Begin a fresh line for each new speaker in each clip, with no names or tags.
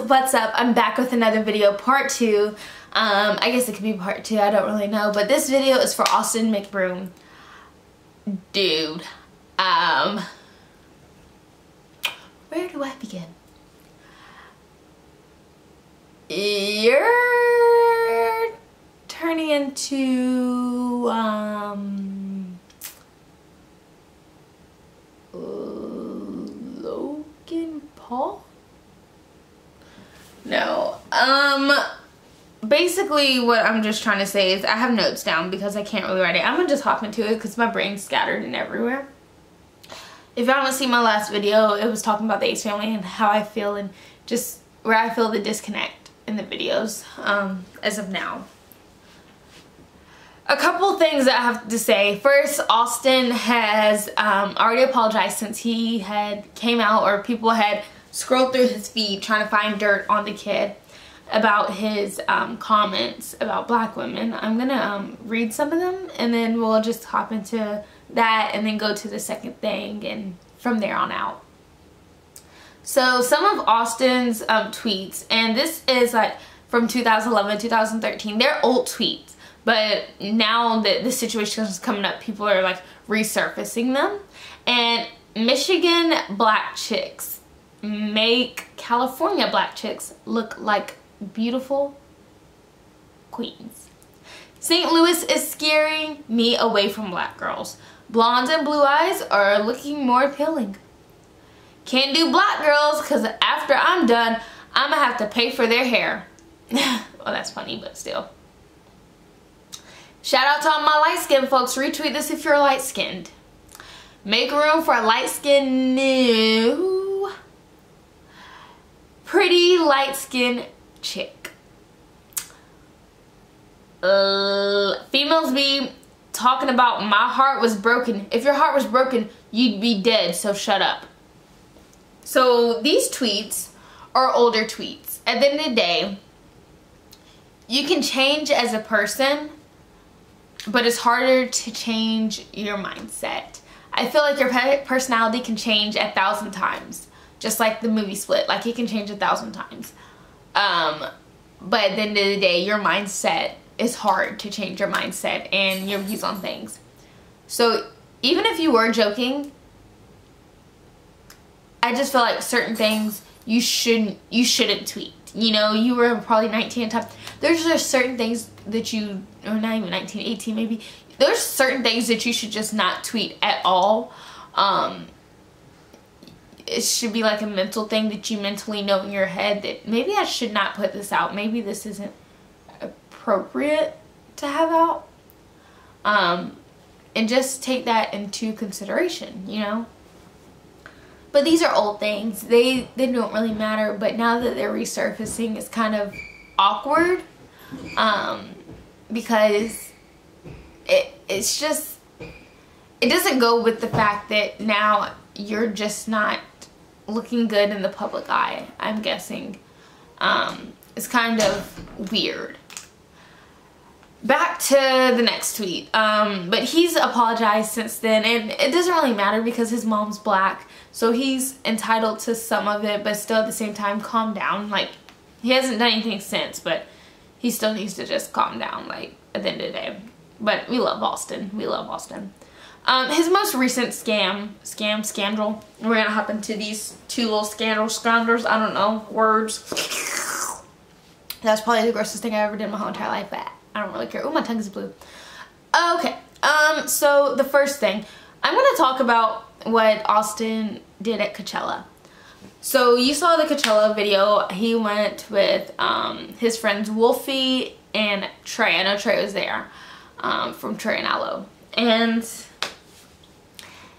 What's up? I'm back with another video, part 2. I guess it could be part 2, I don't really know, but this video is for Austin McBroom. Dude, where do I begin? You're turning into Logan Paul? No. Basically what I'm just trying to say is I have notes down because I can't really write it. I'm gonna just hop into it because my brain's scattered and everywhere. If y'all haven't seen my last video, it was talking about the Ace family and how I feel and just where I feel the disconnect in the videos as of now. A couple things that I have to say. First, Austin has already apologized since he had came out, or people had scrolled through his feed trying to find dirt on the kid about his comments about black women. I'm gonna read some of them and then we'll just hop into that and then go to the second thing and from there on out. So some of Austin's tweets, and this is like from 2011, 2013, they're old tweets, but now that the situation is coming up, people are like resurfacing them. And Michigan black chicks make California black chicks look like beautiful queens. St. Louis is scaring me away from black girls. Blondes and blue eyes are looking more appealing. Can't do black girls because after I'm done, I'm gonna have to pay for their hair. Well, that's funny, but still. Shout out to all my light-skinned folks. Retweet this if you're light-skinned. Make room for a light-skinned new pretty light-skinned chick. Females be talking about my heart was broken. If your heart was broken, you'd be dead, so shut up. So these tweets are older tweets. At the end of the day, you can change as a person, but it's harder to change your mindset. I feel like your personality can change 1,000 times. Just like the movie Split, like it can change 1,000 times. But at the end of the day, your mindset is hard to change your mindset and your views on things. So even if you were joking, I just feel like certain things you shouldn't tweet. You know, you were probably 19 at the time. There's just certain things that you, or not even 19, 18 maybe. There's certain things that you should just not tweet at all. It should be like a mental thing that you mentally know in your head that maybe I should not put this out. Maybe this isn't appropriate to have out. And just take that into consideration, you know. But these are old things. They don't really matter. But now that they're resurfacing, it's kind of awkward. Because it's just, it doesn't go with the fact that now you're just not looking good in the public eye, I'm guessing. It's kind of weird. Back to the next tweet. But he's apologized since then, and it doesn't really matter because his mom's black, so he's entitled to some of it, but still at the same time, calm down. Like, he hasn't done anything since, but he still needs to just calm down, like, at the end of the day. But we love Austin. We love Austin. His most recent scandal. We're gonna hop into these two little scandals, I don't know, words. That's probably the grossest thing I ever did in my whole entire life, but I don't really care. Oh, my tongue is blue. Okay, so the first thing, I'm gonna talk about what Austin did at Coachella. So you saw the Coachella video. He went with his friends Wolfie and Trey. I know Trey was there, from Trey and Aloe. And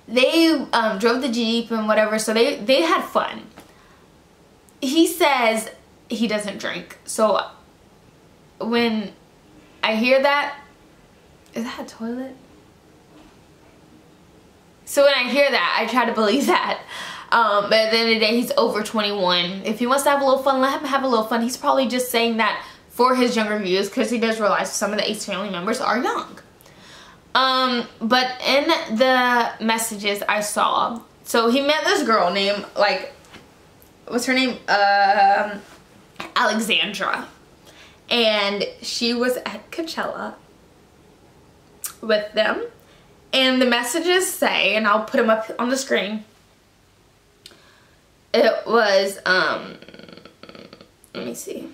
they drove the Jeep and whatever, so they had fun. He says he doesn't drink. So when I hear that, is that a toilet? So when I hear that, I try to believe that. But at the end of the day, he's over 21. If he wants to have a little fun, let him have a little fun. He's probably just saying that for his younger viewers because he does realize some of the Ace family members are young. But in the messages I saw, so he met this girl named, like, what's her name? Alexandra. And she was at Coachella with them. And the messages say, and I'll put them up on the screen. It was, let me see.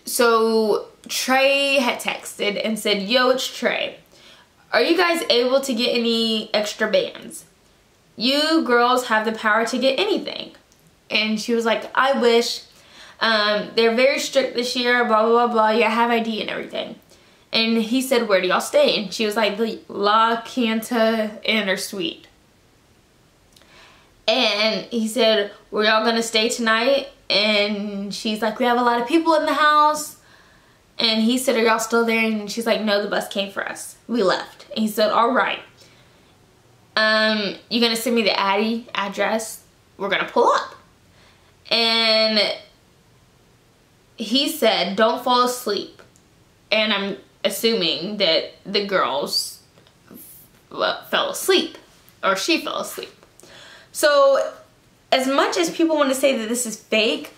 So Trey had texted and said, yo, it's Trey. Are you guys able to get any extra bands? You girls have the power to get anything. And she was like, I wish. They're very strict this year, blah, blah, blah, blah. You have ID and everything. And he said, where do y'all stay? And she was like, the La Quinta Inner Suite. And he said, were y'all gonna stay tonight? And she's like, we have a lot of people in the house. And he said, are y'all still there? And she's like, no, the bus came for us. We left. And he said, all right. You gonna send me the Addy address? We're gonna pull up. And he said, don't fall asleep. And I'm assuming that the girls fell asleep, or she fell asleep. So as much as people want to say that this is fake,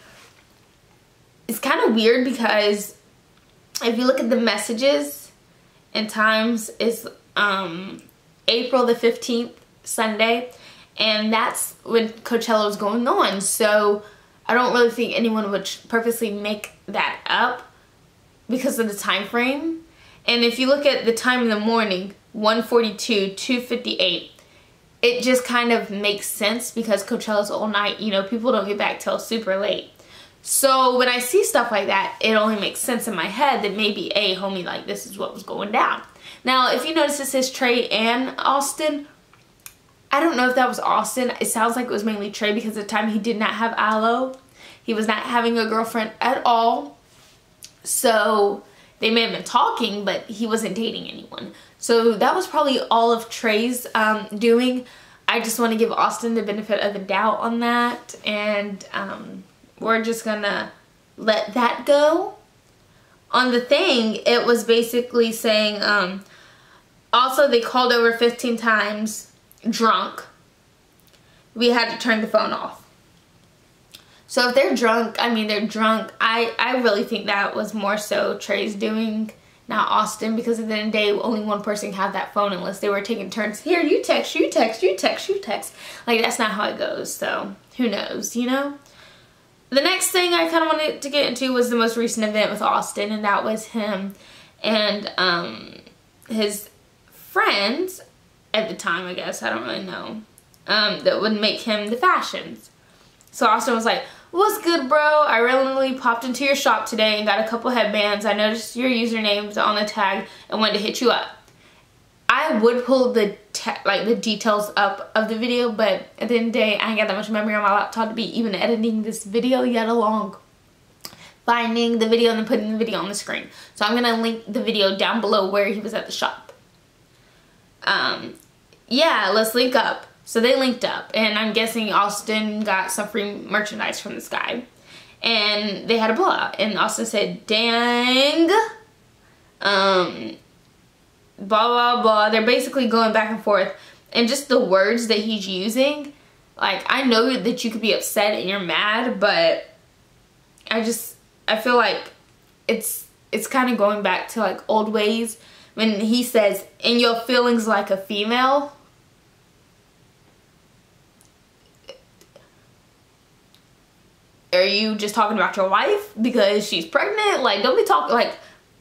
it's kind of weird, because if you look at the messages and times, it's April the 15th, Sunday, and that's when Coachella was going on. So I don't really think anyone would purposely make that up because of the time frame. And if you look at the time in the morning, 1:42, 2:58, it just kind of makes sense because Coachella's all night. You know, people don't get back till super late. So when I see stuff like that, it only makes sense in my head that maybe, hey, homie, like, this is what was going down. Now, if you notice, it says Trey and Austin. I don't know if that was Austin. It sounds like it was mainly Trey, because at the time he did not have Aloe. He was not having a girlfriend at all. So they may have been talking, but he wasn't dating anyone. So that was probably all of Trey's doing. I just want to give Austin the benefit of the doubt on that. And we're just gonna let that go. On the thing, it was basically saying, also they called over 15 times drunk. We had to turn the phone off. So if they're drunk, I mean, they're drunk. I really think that was more so Trey's doing, not Austin, because at the end of the day, only one person can have that phone unless they were taking turns. Here, you text, you text, you text, you text. Like, that's not how it goes, so who knows, you know? The next thing I kind of wanted to get into was the most recent event with Austin, and that was him and his friends at the time, I guess, I don't really know, that would make him the fashions. So Austin was like, what's good, bro? I randomly popped into your shop today and got a couple headbands. I noticed your usernames on the tag and wanted to hit you up. I would pull the details up of the video, but at the end of the day, I ain't got that much memory on my laptop to be even editing this video yet along finding the video and then putting the video on the screen. So I'm gonna link the video down below where he was at the shop. Yeah, let's link up. So they linked up, and I'm guessing Austin got some free merchandise from this guy. And they had a blowout, and Austin said, dang, blah, blah, blah. They're basically going back and forth. And just the words that he's using, like, I know that you could be upset and you're mad, but I feel like it's kind of going back to, like, old ways. When he says, in your feelings like a female. Are you just talking about your wife because she's pregnant? Like, don't be talking, like,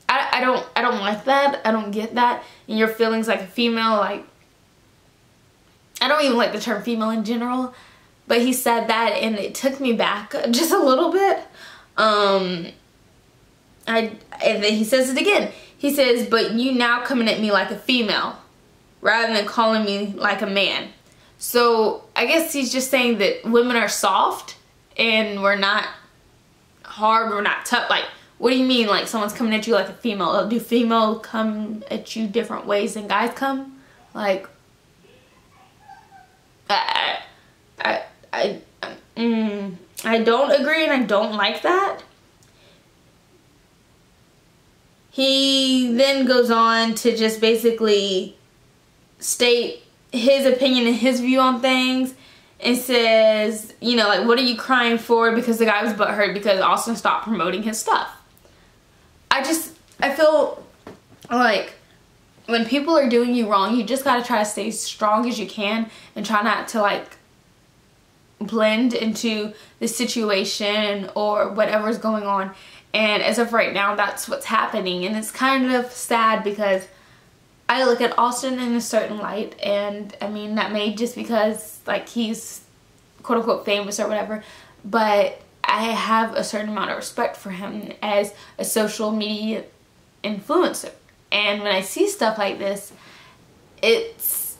I don't like that. I don't get that. And your feelings like a female, like, I don't even like the term female in general, but he said that and it took me back just a little bit. And then he says it again. He says, but you now coming at me like a female rather than calling me like a man. So I guess he's just saying that women are soft and we're not hard, we're not tough. Like, what do you mean, like, someone's coming at you like a female? Do female come at you different ways than guys come? Like, I don't agree, and I don't like that. He then goes on to just basically state his opinion and his view on things. and says, you know, like, what are you crying for? Because the guy was butthurt because Austin stopped promoting his stuff. I feel like when people are doing you wrong, you just gotta try to stay strong as you can and try not to like blend into the situation or whatever's going on. And as of right now, that's what's happening, and it's kind of sad because I look at Austin in a certain light, and I mean that may just because like he's quote unquote famous or whatever, but I have a certain amount of respect for him as a social media influencer. And when I see stuff like this, it's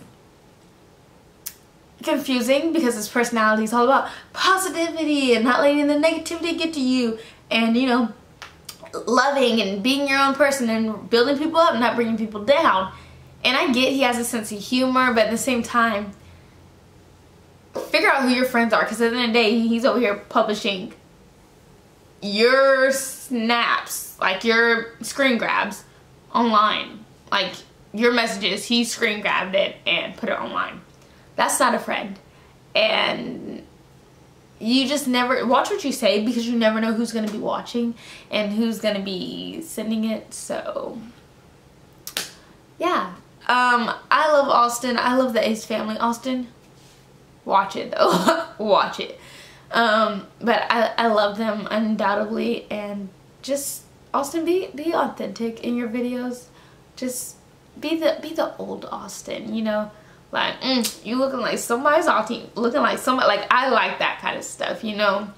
confusing because his personality is all about positivity and not letting the negativity get to you, and you know, loving and being your own person and building people up, not bringing people down. And I get he has a sense of humor, but at the same time, figure out who your friends are, because at the end of the day, he's over here publishing your snaps, like your screen grabs online, like your messages. He screen grabbed it and put it online. That's not a friend. And you just never watch what you say, because you never know who's going to be watching and who's going to be sending it. So yeah, I love Austin. I love the Ace Family. Austin, watch it though. Watch it. But I love them undoubtedly. And just Austin, be authentic in your videos. Just be the old Austin, you know. Like, you looking like somebody's auntie, looking like somebody, like, I like that kind of stuff, you know,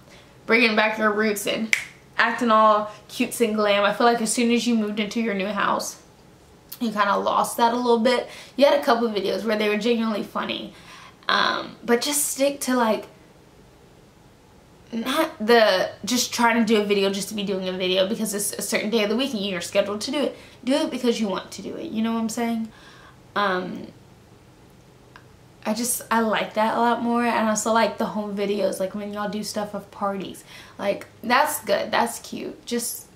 bringing back your roots and acting all cute and glam. I feel like as soon as you moved into your new house, you kind of lost that a little bit. You had a couple of videos where they were genuinely funny, but just stick to, like, not just trying to do a video just to be doing a video because it's a certain day of the week and you're scheduled to do it. Do it because you want to do it, you know what I'm saying? I like that a lot more. And I also like the home videos, like when y'all do stuff of parties. Like, that's good, that's cute. Just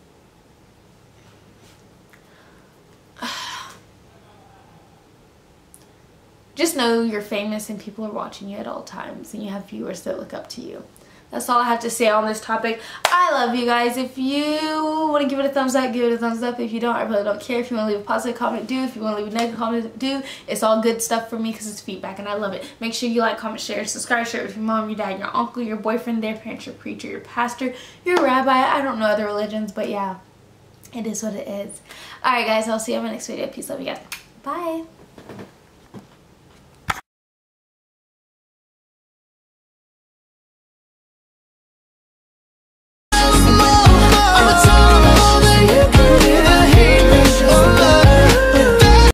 know you're famous and people are watching you at all times, and you have viewers that look up to you. That's all I have to say on this topic. I love you guys. If you want to give it a thumbs up, give it a thumbs up. If you don't, I really don't care. If you want to leave a positive comment, do. If you want to leave a negative comment, do. It's all good stuff for me because it's feedback and I love it. Make sure you like, comment, share, subscribe, share it with your mom, your dad, your uncle, your boyfriend, their parents, your preacher, your pastor, your rabbi. I don't know other religions, but yeah, it is what it is. Alright guys, I'll see you in my next video. Peace, love you guys. Bye.